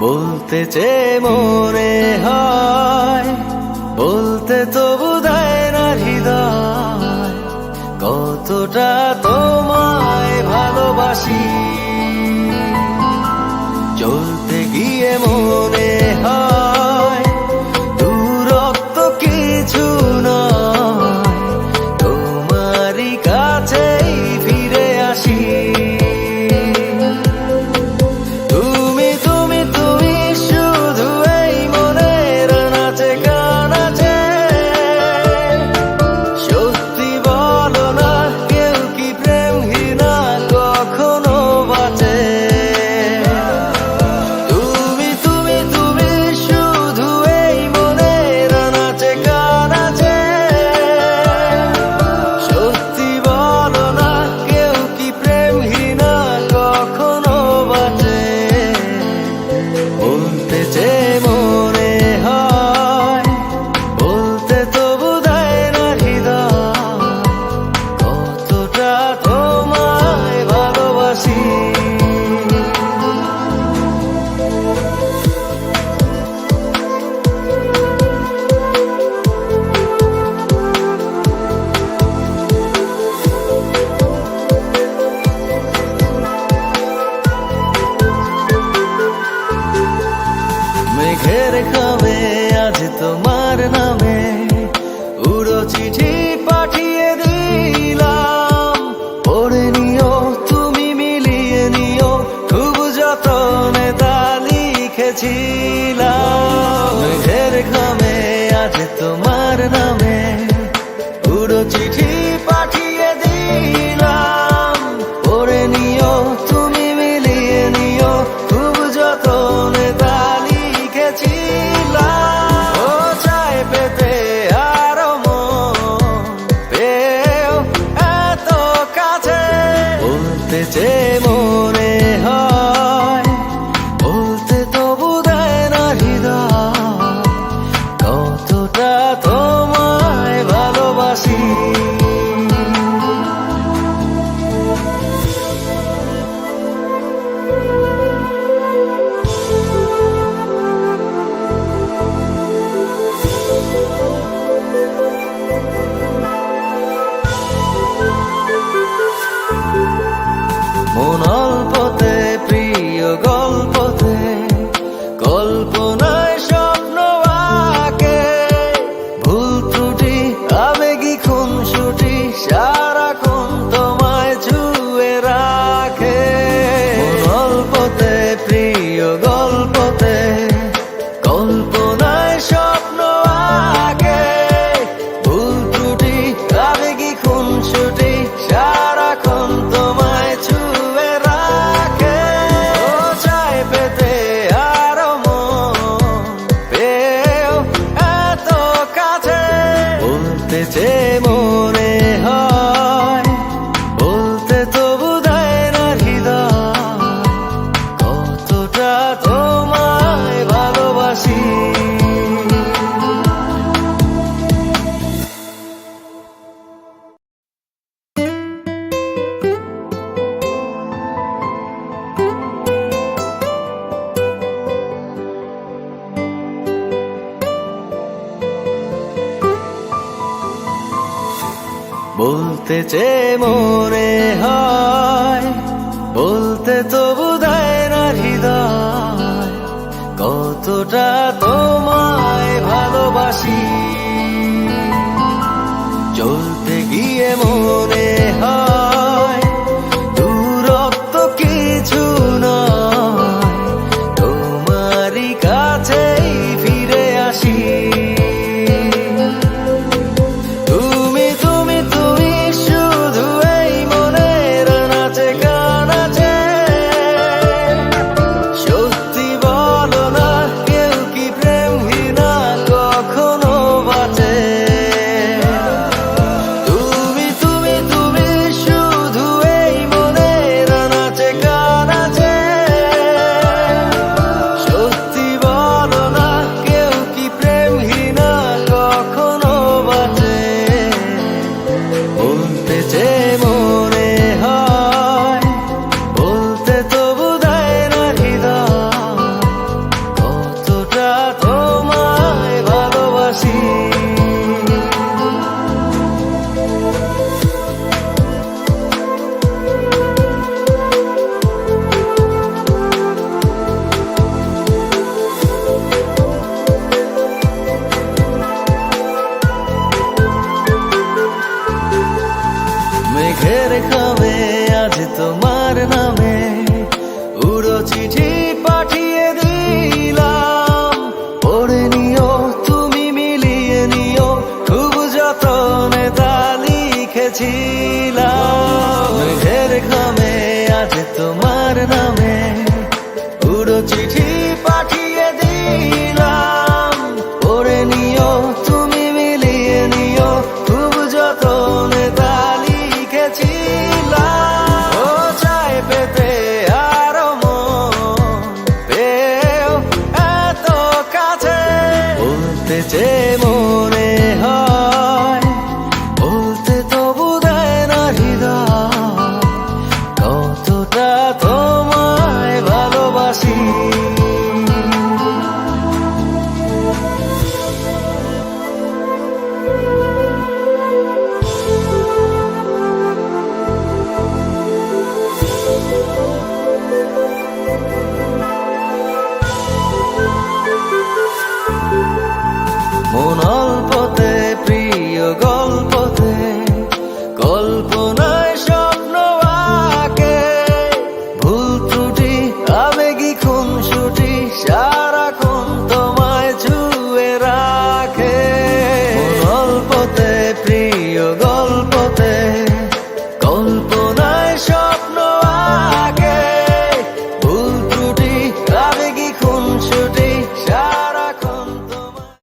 বলতে চেয়ে মনে হয়, বলতে তবু দেয় না হৃদয়, কতটা তোমায় ভালোবাসি। চলতে গিয়ে মনে হয় দূরত্ব কিছু নয়, তোমারই কাছেই ফিরে আসি। মেঘের খামে আজ তোমার নামে উড়ো চিঠি পাঠিয়ে দিলাম, পড়ে নিও তুমি মিলিয়ে নিও, খুব যতনে তা লিখেছিলাম। মেঘের খামে আজ তোমার নামে উড়ো চিঠি পাঠিয়ে দিলাম, পড়ে নিও তুমি মিলিয়ে নিও, খুব যতনে তা যে মনে হয়, বলতে তবু দেয় না হৃদয়, কতটা তোমায় ভালোবাসি। মন অল্পতে প্রিয় গল্পতে, কল্পনায় স্বপ্ন আঁকে, ভুল ত্রুটি আবেগী খুনসুটি সারাক্ষণ তোমায় ছুঁয়ে রাখে। মন অল্পতে প্রিয় গল্পতে, কল্পনায় স্বপ্ন আঁকে, ভুল ত্রুটি আবেগী খুনসুটি সারাক্ষণ তোমায় ছুঁয়ে রাখে। ও চাই পেতে আরো মন পেও এত কাছে, বলতে চেয়ে মনে হয়, বলতে তবু দেয় না হৃদয়, কতটা তোমায় ভালোবাসি। বলতে চেয়ে মনে হয়, বলতে তবু দেয় না হৃদয়, কতটা তোমায় ভালোবাসি। চলতে গিয়ে মনে হয় দূরত্ব কিছু নয়, তোমারই কাছেই ফিরে আসি। সত্যি বলো না, কেউ কি প্রেম মন